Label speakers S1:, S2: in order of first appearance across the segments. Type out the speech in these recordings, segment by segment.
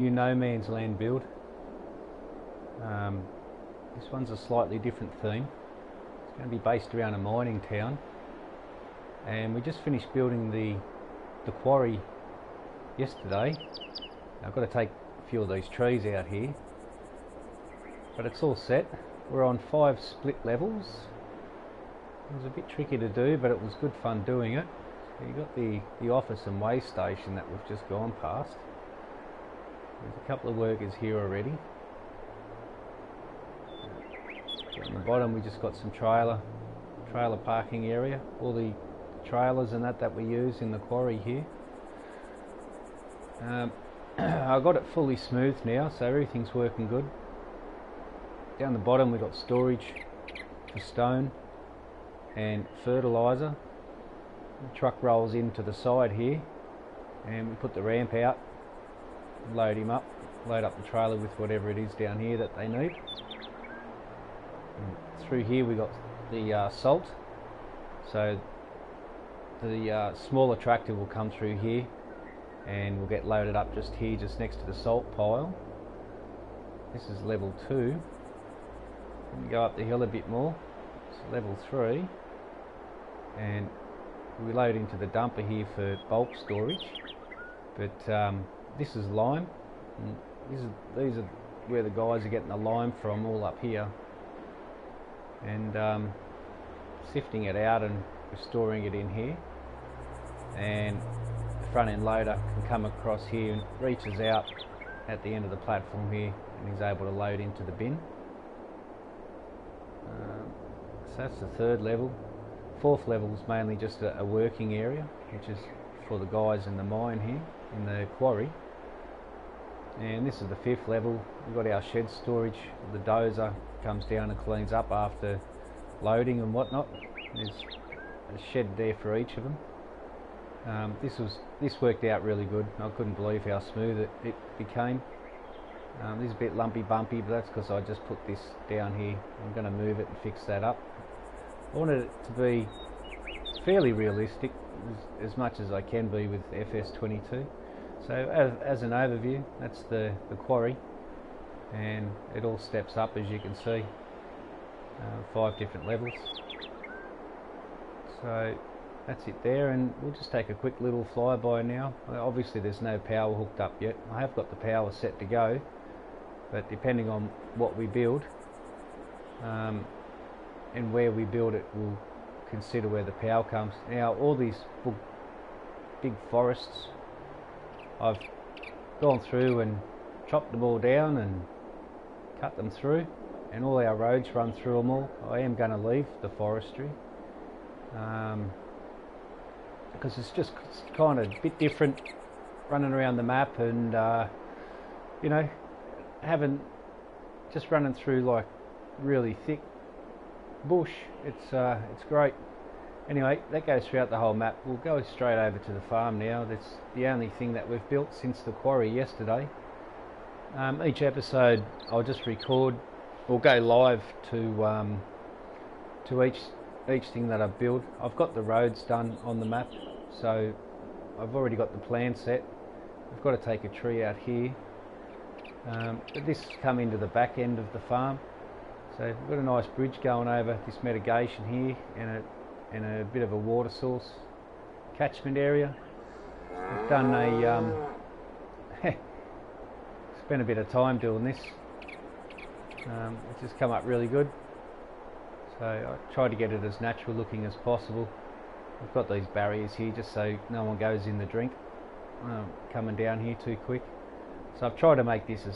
S1: New no man's land build. This one's a slightly different theme. It's going to be based around a mining town, and we just finished building the quarry yesterday. I've got to take a few of these trees out here, but it's all set. We're on 5 split levels. It was a bit tricky to do, but it was good fun doing it. So you've got the office and way station that we've just gone past. There's a couple of workers here already. On the bottom we just got some trailer parking area, all the trailers and that we use in the quarry here. I've got it fully smooth now, so everything's working good. Down the bottom we've got storage for stone and fertiliser. The truck rolls into the side here, and we put the ramp out, load him up, load up the trailer with whatever it is down here that they need. And through here we got the salt, so the smaller tractor will come through here and will get loaded up just here, just next to the salt pile. This is level 2. And we go up the hill a bit more, it's level 3, and we load into the dumper here for bulk storage. But this is lime, and these are where the guys are getting the lime from, all up here, and sifting it out and storing it in here. And the front end loader can come across here and reaches out at the end of the platform here, and he's able to load into the bin. So that's the 3rd level. 4th level is mainly just a working area, which is for the guys in the mine here in the quarry. And this is the 5th level. We've got our shed storage. The dozer comes down and cleans up after loading and whatnot. There's a shed there for each of them. This worked out really good. I couldn't believe how smooth it became. This is a bit lumpy bumpy, but that's because I just put this down here. I'm going to move it and fix that up. I wanted it to be fairly realistic, as much as I can be with FS22. So as an overview, that's the quarry, and it all steps up, as you can see, 5 different levels. So that's it there, and we'll just take a quick little flyby now. Obviously there's no power hooked up yet. I have got the power set to go, but depending on what we build and where we build it, we'll consider where the power comes. Now all these big forests, I've gone through and chopped them all down and cut them through, and all our roads run through them all. I am going to leave the forestry because it's just kind of a bit different running around the map, and you know, just running through like really thick bush. It's great. Anyway, that goes throughout the whole map. We'll go straight over to the farm now. That's the only thing that we've built since the quarry yesterday. Each episode I'll just record or go live to each thing that I've built. I've got the roads done on the map, so I've already got the plan set. I've got to take a tree out here. But this come into the back end of the farm. So we've got a nice bridge going over this mitigation here, and a bit of a water source catchment area. I've done spent a bit of time doing this. It's just come up really good. So I tried to get it as natural looking as possible. I've got these barriers here just so no one goes in the drink coming down here too quick. So I've tried to make this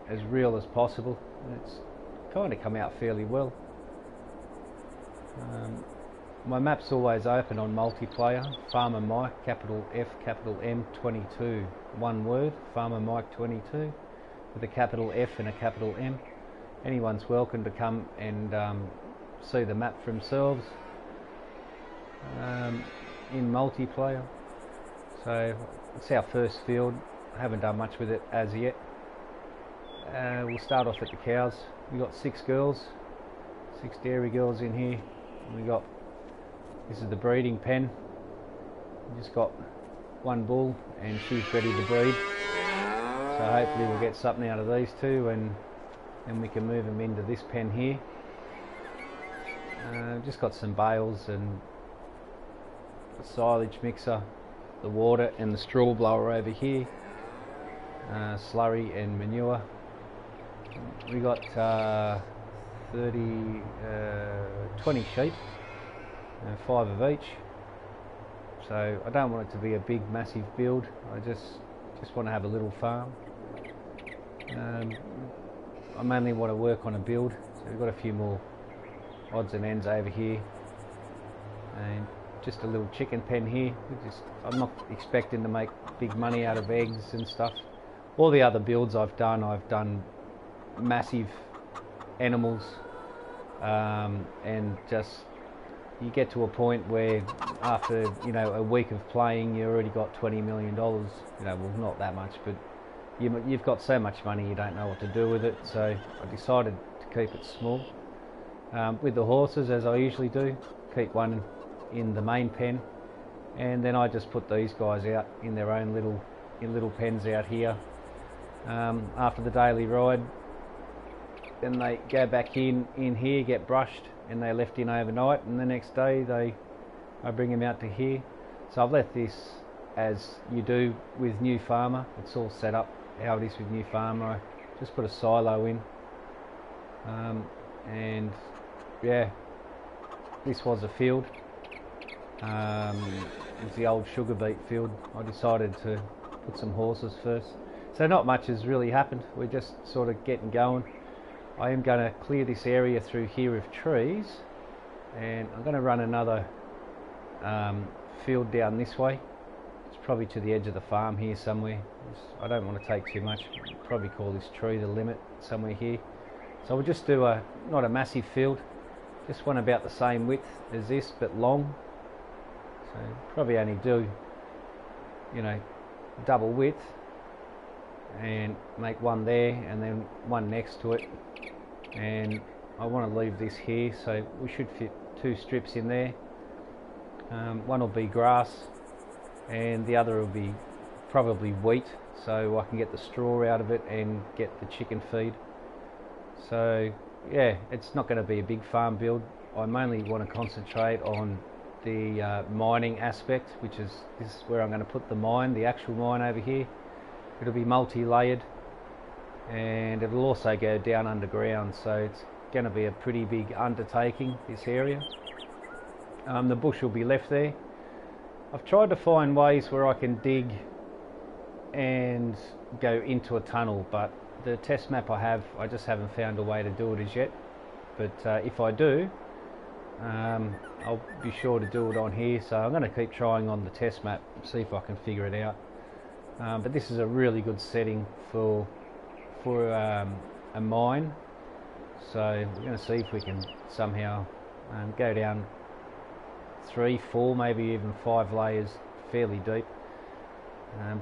S1: as real as possible, and it's kind of come out fairly well. My map's always open on multiplayer. Farmer Mike, capital F, capital M, 22, one word, Farmer Mike 22, with a capital F and a capital M. Anyone's welcome to come and see the map for themselves in multiplayer. So it's our first field. I haven't done much with it as yet. We'll start off at the cows. We've got 6 girls, 6 dairy girls in here. This is the breeding pen. We just got one bull and she's ready to breed. So hopefully we'll get something out of these two, and then we can move them into this pen here. Just got some bales and the silage mixer, the water and the straw blower over here, slurry and manure. We got 20 sheep, 5 of each. So I don't want it to be a big massive build. I just want to have a little farm. I mainly want to work on a build, so we've got a few more odds and ends over here, and just a little chicken pen here. I'm not expecting to make big money out of eggs and stuff. All the other builds I've done massive animals, and just you get to a point where after a week of playing you already got $20 million. Well, not that much, but you've got so much money you don't know what to do with it. So I decided to keep it small. With the horses, as I usually do, keep one in the main pen, and then I just put these guys out in their own little pens out here. After the daily ride, then they go back in here, get brushed, and they're left in overnight, and the next day I bring them out to here. So I've left this as you do with New Farmer. It's all set up how it is with New Farmer. I just put a silo in, and yeah, this was a field. It's the old sugar beet field. I decided to put some horses first, so not much has really happened. We're just sort of getting going. I am going to clear this area through here of trees, and I'm going to run another field down this way. It's probably to the edge of the farm here somewhere. I don't want to take too much. Probably call this tree the limit, somewhere here. So we'll just do not a massive field, just one about the same width as this but long. So probably only do double width, and make one there and then one next to it. And I want to leave this here, so we should fit 2 strips in there. One will be grass and the other will be probably wheat, so I can get the straw out of it and get the chicken feed. So yeah, it's not going to be a big farm build. I mainly want to concentrate on the mining aspect, which is this is where I'm going to put the mine, the actual mine over here. It'll be multi-layered, and it'll also go down underground, so it's going to be a pretty big undertaking, this area. The bush will be left there. I've tried to find ways where I can dig and go into a tunnel, but the test map I just haven't found a way to do it as yet. But if I do, I'll be sure to do it on here, so I'm going to keep trying on the test map, see if I can figure it out. But this is a really good setting for a mine, so we're going to see if we can somehow go down 3, 4, maybe even 5 layers fairly deep.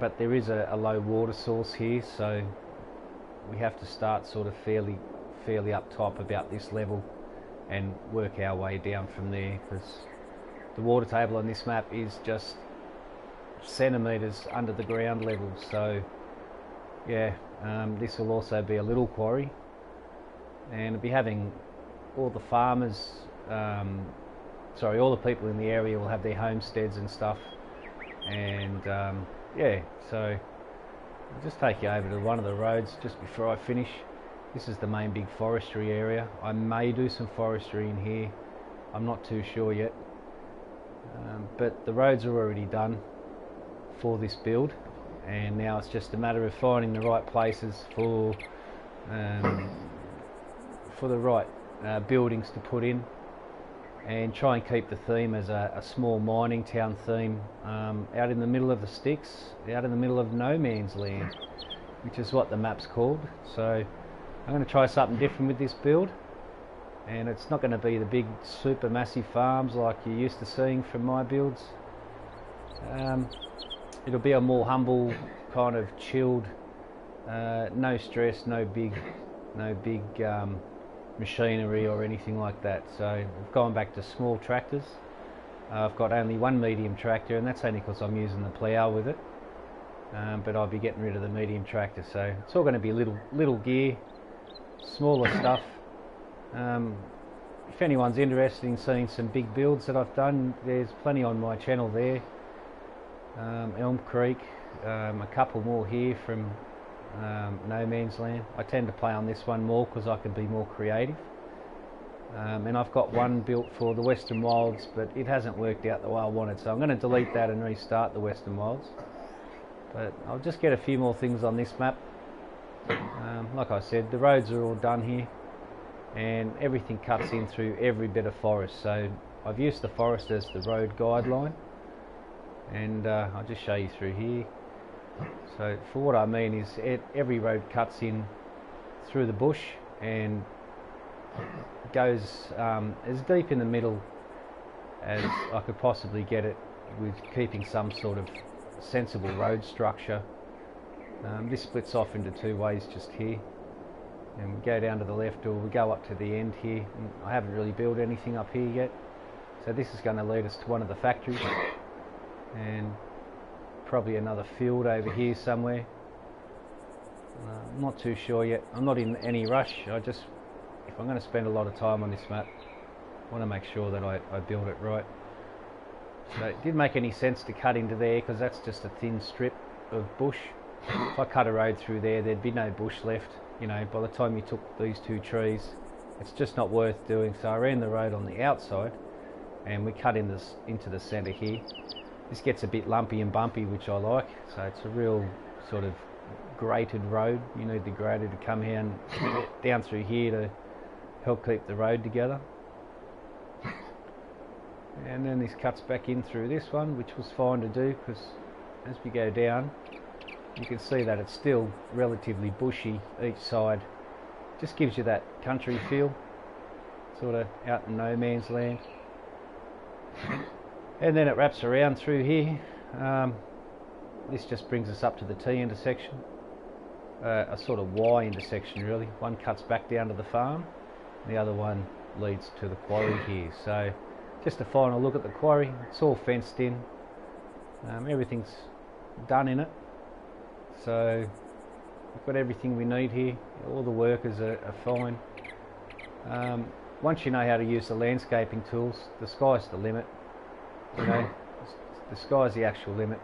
S1: But there is a low water source here, so we have to start sort of fairly up top about this level and work our way down from there, because the water table on this map is just centimetres under the ground level. So yeah, this will also be a little quarry, and it'll be having all the farmers, all the people in the area will have their homesteads and stuff. And yeah, so I'll just take you over to one of the roads just before I finish. This is the main big forestry area. I may do some forestry in here, I'm not too sure yet, but the roads are already done for this build, and now it's just a matter of finding the right places for the right buildings to put in, and try and keep the theme as a small mining town theme, out in the middle of the sticks, out in the middle of no man's land, which is what the map's called. So I'm going to try something different with this build, and it's not going to be the big super massive farms like you're used to seeing from my builds. It'll be a more humble, kind of chilled, no stress, no big machinery or anything like that. So I've gone back to small tractors. I've got only one medium tractor, and that's only because I'm using the plough with it. but I'll be getting rid of the medium tractor, so it's all going to be little gear, smaller stuff. If anyone's interested in seeing some big builds that I've done, there's plenty on my channel there. Elm Creek, a couple more here from No Man's Land. I tend to play on this one more because I can be more creative. And I've got one built for the Western Wilds, but it hasn't worked out the way I wanted, so I'm going to delete that and restart the Western Wilds. But I'll just get a few more things on this map. Like I said, the roads are all done here, and everything cuts in through every bit of forest, so I've used the forest as the road guideline, and I'll just show you through here. So for what I mean is every road cuts in through the bush and goes as deep in the middle as I could possibly get it, with keeping some sort of sensible road structure. This splits off into two ways just here, and we go down to the left or we go up to the end here. And I haven't really built anything up here yet, so this is going to lead us to one of the factories and probably another field over here somewhere. I'm not too sure yet. I'm not in any rush. If I'm going to spend a lot of time on this map, I want to make sure that I build it right. So it didn't make any sense to cut into there because that's just a thin strip of bush. If I cut a road through there, there'd be no bush left. You know, by the time you took these two trees, it's just not worth doing. So I ran the road on the outside, and we cut in into the centre here. This gets a bit lumpy and bumpy, which I like. So it's a real sort of grated road. You need the grader to come down through here to help keep the road together. And then this cuts back in through this one, which was fine to do because as we go down, you can see that it's still relatively bushy each side. Just gives you that country feel, sort of out in no man's land. And then it wraps around through here. This just brings us up to the T intersection, a sort of Y intersection really. One cuts back down to the farm, the other one leads to the quarry here. So just a final look at the quarry. It's all fenced in, everything's done in it, so we've got everything we need here. All the workers are fine. Once you know how to use the landscaping tools, the sky's the limit. You know, the sky's the actual limit.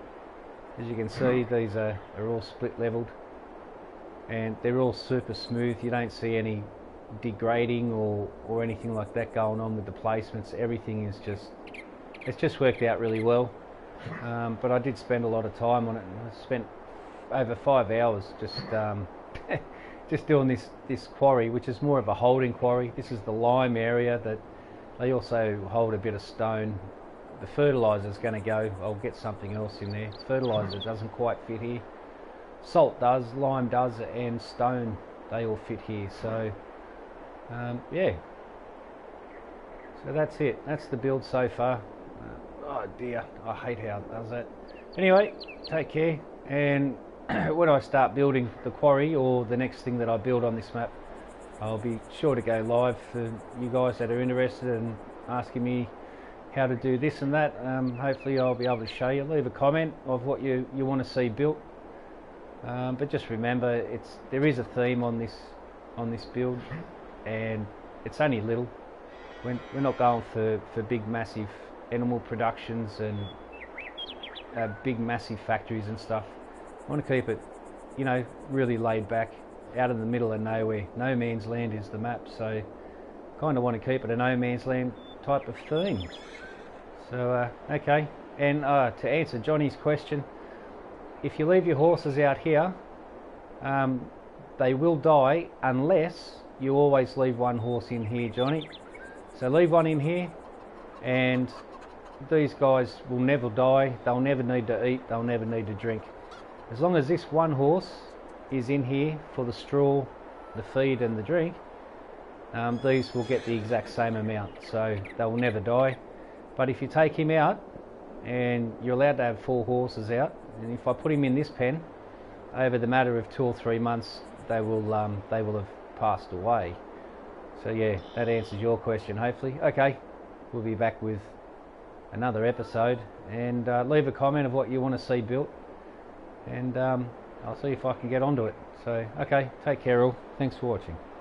S1: As you can see, these are all split leveled, and they're all super smooth. You don't see any degrading or anything like that going on with the placements. Everything is it's just worked out really well. But I did spend a lot of time on it, and I spent over 5 hours just just doing this quarry, which is more of a holding quarry. This is the lime area that they also hold a bit of stone. The fertilizer is going to go, I'll get something else in there. Fertilizer doesn't quite fit here. Salt does, lime does, and stone, they all fit here. So yeah, so that's it. That's the build so far. Oh dear, I hate how it does that. Anyway, take care, and when I start building the quarry or the next thing that I build on this map, I'll be sure to go live for you guys that are interested and asking me how to do this and that. Hopefully I'll be able to show you. Leave a comment of what you want to see built, but just remember, there is a theme on this build, and it's only little. We're not going for big massive animal productions and big massive factories and stuff. I want to keep it, you know, really laid back, out in the middle of nowhere. No man's land is the map, so kind of want to keep it a no man's land type of theme. So okay, and to answer Johnny's question, if you leave your horses out here, they will die unless you always leave one horse in here, Johnny. So leave one in here, and these guys will never die. They'll never need to eat, they'll never need to drink. As long as this one horse is in here for the straw, the feed and the drink, these will get the exact same amount, so they will never die. But if you take him out, and you're allowed to have 4 horses out, and if I put him in this pen, over the matter of 2 or 3 months, they will have passed away. So yeah, that answers your question, hopefully. Okay, we'll be back with another episode, and leave a comment of what you want to see built, and I'll see if I can get onto it. So okay, take care all. Thanks for watching.